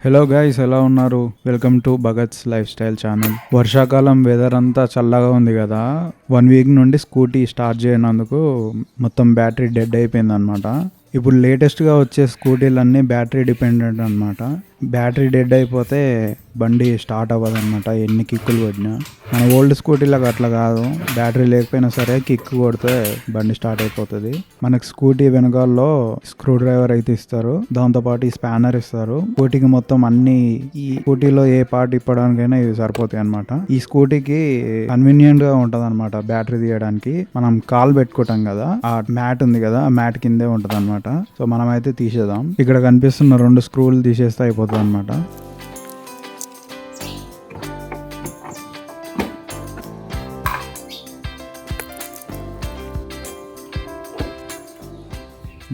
Hello guys, ఎలా ఉన్నారు? Welcome to Bhagat's lifestyle channel. వర్షాకాలం వెదర్ అంతా చల్లగా ఉంది కదా. 1 వీక్ నుండి స్కూటీ స్టార్ట్ చేయనందుకు మొత్తం బ్యాటరీ డెడ్ అయిపోయింది అనమాట. ఇప్పుడు లేటెస్ట్గా వచ్చే స్కూటీలన్నీ బ్యాటరీ డిపెండెంట్ అనమాట. బ్యాటరీ డెడ్ అయిపోతే బండి స్టార్ట్ అవ్వదు అనమాట, ఎన్ని కిక్కులు కొట్టినా. మన ఓల్డ్ స్కూటీలకు అట్లా కాదు, బ్యాటరీ లేకపోయినా సరే కిక్ కొడితే బండి స్టార్ట్ అయిపోతుంది. మనకు స్కూటీ వెనకాలలో స్క్రూ డ్రైవర్ అయితే ఇస్తారు, దాంతోపాటు ఈ స్పానర్ ఇస్తారు. స్కూటీకి మొత్తం అన్ని, ఈ స్కూటీలో ఏ పార్ట్ ఇప్పడానికైనా ఇవి సరిపోతాయి అనమాట. ఈ స్కూటీకి కన్వీనియంట్ గా ఉంటది అనమాట బ్యాటరీ తీయడానికి. మనం కాల్ పెట్టుకుంటాం కదా, ఆ మ్యాట్ ఉంది కదా, ఆ మ్యాట్ కిందే ఉంటది అనమాట. సో మనం అయితే తీసేద్దాం. ఇక్కడ కనిపిస్తున్న 2 స్క్రూలు తీసేస్తే అయిపోతుంది అనమాట.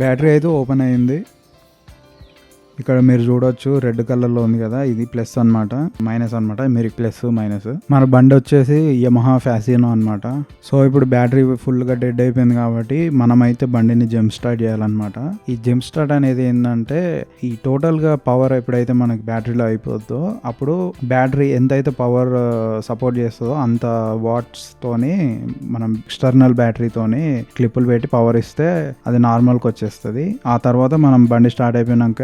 బ్యాటరీ అయితే ఓపెన్ అయింది. ఇక్కడ మీరు చూడొచ్చు, రెడ్ కలర్ లో ఉంది కదా, ఇది ప్లస్ అనమాట, మైనస్ అనమాట. మీరు ప్లస్ మైనస్. మన బండి వచ్చేసి యమహా ఫ్యాసినో అనమాట. సో ఇప్పుడు బ్యాటరీ ఫుల్ గా డెడ్ అయిపోయింది కాబట్టి మనమైతే బండిని జంప్ స్టార్ట్ చేయాలన్నమాట. ఈ జంప్ స్టార్ట్ అనేది ఏంటంటే, ఈ టోటల్ గా పవర్ ఎప్పుడైతే మనకి బ్యాటరీలో అయిపోతుందో అప్పుడు బ్యాటరీ ఎంతైతే పవర్ సపోర్ట్ చేస్తుందో అంత వాట్స్ తోని మనం ఎక్స్టర్నల్ బ్యాటరీతోని క్లిప్పులు పెట్టి పవర్ ఇస్తే అది నార్మల్కి వచ్చేస్తుంది. ఆ తర్వాత మనం బండి స్టార్ట్ అయిపోయినాక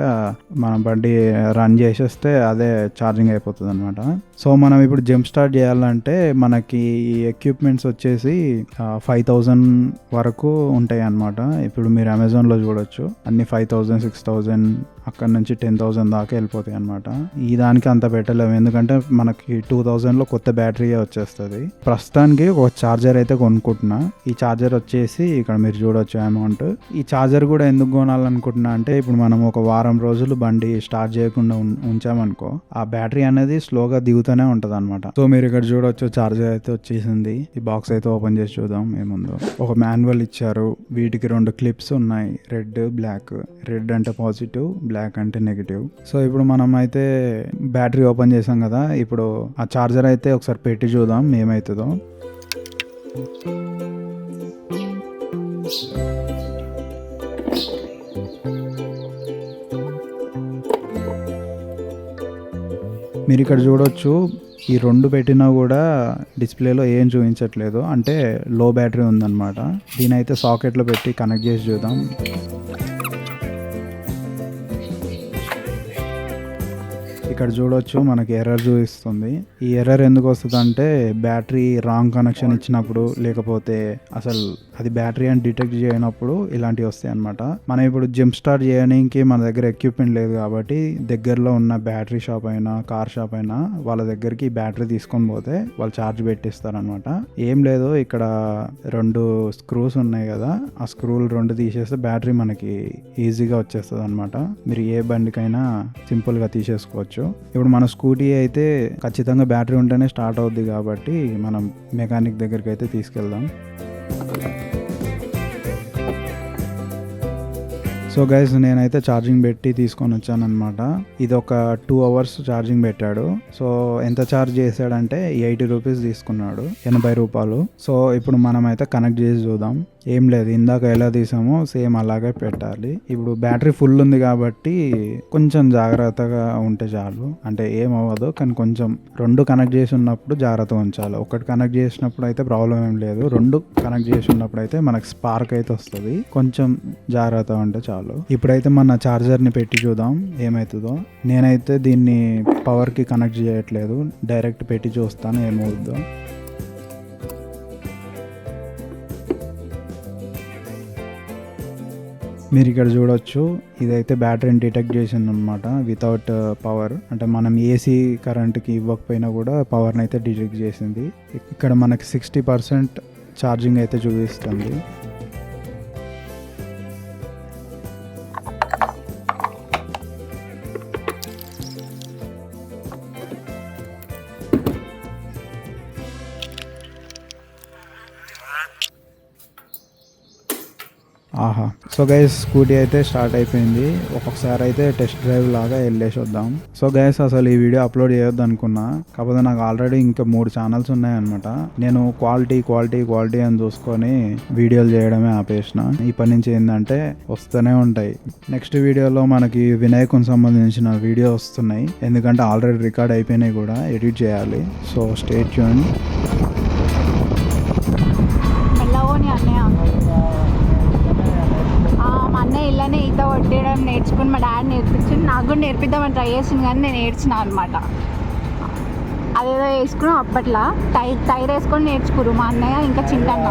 మనం బండి రన్ చేసేస్తే అదే ఛార్జింగ్ అయిపోతుంది అనమాట. సో మనం ఇప్పుడు జంప్ స్టార్ట్ చేయాలంటే మనకి ఈ ఎక్విప్మెంట్స్ వచ్చేసి 5,000 వరకు ఉంటాయి అన్నమాట. ఇప్పుడు మీరు అమెజాన్లో చూడొచ్చు, అన్ని 5,000, 6,000, అక్కడ నుంచి 10,000 దాకా వెళ్ళిపోతాయి అనమాట. ఈ దానికి అంత పెట్టలేము, ఎందుకంటే మనకి 2,000లో కొత్త బ్యాటరీ వచ్చేస్తుంది. ప్రస్తుతానికి ఒక ఛార్జర్ అయితే కొనుక్కుంటున్నా. ఈ ఛార్జర్ వచ్చేసి ఇక్కడ మీరు చూడొచ్చు అమౌంట్. ఈ ఛార్జర్ కూడా ఎందుకు కొనాలనుకుంటున్నా అంటే, ఇప్పుడు మనం ఒక వారం రోజులు బండి స్టార్ట్ చేయకుండా ఉంచామనుకో, ఆ బ్యాటరీ అనేది స్లోగా దిగుతూనే ఉంటది అనమాట. సో మీరు ఇక్కడ చూడొచ్చు, ఛార్జర్ అయితే వచ్చేసింది. ఈ బాక్స్ అయితే ఓపెన్ చేసి చూద్దాం ఏముందో. ఒక మాన్యువల్ ఇచ్చారు, వీటికి 2 క్లిప్స్ ఉన్నాయి, రెడ్, బ్లాక్. రెడ్ అంటే పాజిటివ్, బ్లాక్ అంటే నెగిటివ్. సో ఇప్పుడు మనం అయితే బ్యాటరీ ఓపెన్ చేసాం కదా, ఇప్పుడు ఆ ఛార్జర్ అయితే ఒకసారి పెట్టి చూద్దాం ఏమవుతుందో. మీరు ఇక్కడ చూడొచ్చు, ఈ 2 పెట్టినా కూడా డిస్ప్లేలో ఏం చూపించట్లేదు, అంటే లో బ్యాటరీ ఉందన్నమాట. దీనైతే సాకెట్లో పెట్టి కనెక్ట్ చేసి చూద్దాం. ఇక్కడ చూడొచ్చు, మనకి ఎర్రర్ చూపిస్తుంది. ఈ ఎర్రర్ ఎందుకు వస్తుంది అంటే, బ్యాటరీ రాంగ్ కనెక్షన్ ఇచ్చినప్పుడు, లేకపోతే అసలు అది బ్యాటరీ అని డిటెక్ట్ చేయనప్పుడు ఇలాంటివి వస్తాయి అనమాట. మనం ఇప్పుడు జంప్ స్టార్ట్ చేయడానికి మన దగ్గర ఎక్విప్మెంట్ లేదు కాబట్టి, దగ్గరలో ఉన్న బ్యాటరీ షాప్ అయినా కార్ షాప్ అయినా వాళ్ళ దగ్గరికి బ్యాటరీ తీసుకొని పోతే వాళ్ళు ఛార్జ్ పెట్టిస్తారనమాట. ఏం లేదు, ఇక్కడ 2 స్క్రూస్ ఉన్నాయి కదా, ఆ స్క్రూలు 2 తీసేస్తే బ్యాటరీ మనకి ఈజీగా వచ్చేస్తుంది అనమాట. మీరు ఏ బండికైనా సింపుల్గా తీసేసుకోవచ్చు. ఇప్పుడు మన స్కూటీ అయితే ఖచ్చితంగా బ్యాటరీ ఉంటేనే స్టార్ట్ అవుద్ది కాబట్టి మనం మెకానిక్ దగ్గరికి అయితే తీసుకెళ్దాం. సో గైస్, నేనైతే ఛార్జింగ్ పెట్టి తీసుకొని వచ్చాను అనమాట. ఇది ఒక 2 hours ఛార్జింగ్ పెట్టాడు. సో ఎంత ఛార్జ్ చేశాడంటే 80 రూపీస్ తీసుకున్నాడు, 80 రూపాయలు. సో ఇప్పుడు మనం అయితే కనెక్ట్ చేసి చూద్దాం. ఏం లేదు, ఇందాక ఎలా తీసామో సేమ్ అలాగే పెట్టాలి. ఇప్పుడు బ్యాటరీ ఫుల్ ఉంది కాబట్టి కొంచెం జాగ్రత్తగా ఉంటే చాలు, అంటే ఏం అవ్వదు. కానీ కొంచెం 2 కనెక్ట్ చేసి ఉన్నప్పుడు జాగ్రత్తగా ఉంచాలి. ఒకటి కనెక్ట్ చేసినప్పుడు అయితే ప్రాబ్లం ఏం లేదు, 2 కనెక్ట్ చేసి ఉన్నప్పుడు అయితే మనకు స్పార్క్ అయితే వస్తుంది. కొంచెం జాగ్రత్తగా ఉంటే చాలు. ఇప్పుడైతే మన ఛార్జర్ని పెట్టి చూద్దాం ఏమవుతుందో. నేనైతే దీన్ని పవర్కి కనెక్ట్ చేయట్లేదు, డైరెక్ట్ పెట్టి చూస్తాను ఏమవుతుందో. మీరు ఇక్కడ చూడొచ్చు, ఇదైతే బ్యాటరీని డిటెక్ట్ చేసింది అనమాట వితౌట్ పవర్. అంటే మనం ఏసీ కరెంట్కి ఇవ్వకపోయినా కూడా పవర్ని అయితే డిటెక్ట్ చేసింది. ఇక్కడ మనకి 60% ఛార్జింగ్ అయితే చూపిస్తుంది. ఆహా, సో గైస్ స్కూటీ అయితే స్టార్ట్ అయిపోయింది. ఒక్కొక్కసారి అయితే టెస్ట్ డ్రైవ్ లాగా వెళ్ళేసి వద్దాం. సో గైస్ అసలు ఈ వీడియో అప్లోడ్ చేయొద్దు అనుకున్నా, కాకపోతే నాకు ఆల్రెడీ ఇంకా 3 ఛానల్స్ ఉన్నాయన్నమాట. నేను క్వాలిటీ అని చూసుకొని వీడియోలు చేయడమే ఆపేసిన. ఇప్పటి నుంచి ఏంటంటే వస్తూనే ఉంటాయి. నెక్స్ట్ వీడియోలో మనకి వినాయకునికి సంబంధించిన వీడియో వస్తున్నాయి, ఎందుకంటే ఆల్రెడీ రికార్డ్ అయిపోయినాయి కూడా, ఎడిట్ చేయాలి. So stay tune. మా అన్నయ్య ఇలానే ఈత కొట్టడం నేర్చుకుని మా డాడీ నేర్పించింది. నాకు కూడా నేర్పిద్దామని ట్రై చేసింది, కానీ నేను ఏడ్చిన అనమాట. అదేదో వేసుకున్నాం అప్పట్లో, టైర్ వేసుకొని నేర్చుకురు మా అన్నయ్య ఇంకా చింతన్నా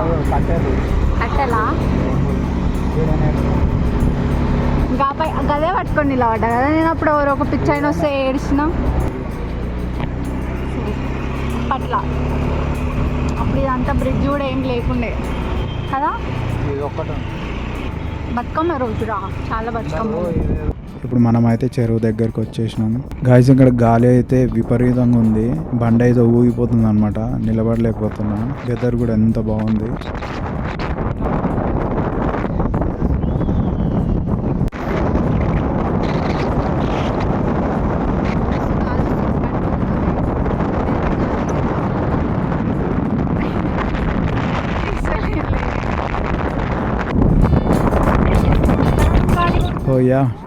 అట్టలా. ఇంకా గదే పట్టుకొని నిలబడ్డా కదా నేను. అప్పుడు ఎవరు ఒక పిచ్చి అయిన వస్తే ఏడ్చిన అప్పట్లో. అప్పుడు ఇదంతా బ్రిడ్జ్ కూడా ఏం లేకుండే కదా. బతుకమ్మ రోజురా, చాలా బతుకమ్మ. ఇప్పుడు మనం అయితే చెరువు దగ్గరికి వచ్చేసినాం గాయస్. ఇక్కడ గాలి అయితే విపరీతంగా ఉంది, బండి అయితే ఊగిపోతుంది అనమాట, నిలబడలేకపోతున్నా. వెదర్ కూడా ఎంత బాగుంది.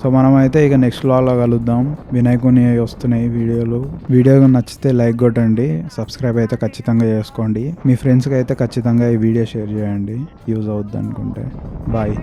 సో మనం అయితే ఇక నెక్స్ట్ వ్లాగ్లో కలుద్దాం. వినాయకుని వస్తున్నాయి వీడియో నచ్చితే లైక్ కొట్టండి, సబ్స్క్రైబ్ అయితే ఖచ్చితంగా చేసుకోండి. మీ ఫ్రెండ్స్కి అయితే ఖచ్చితంగా ఈ వీడియో షేర్ చేయండి, యూజ్ అవుద్ది అనుకుంటే. బాయ్.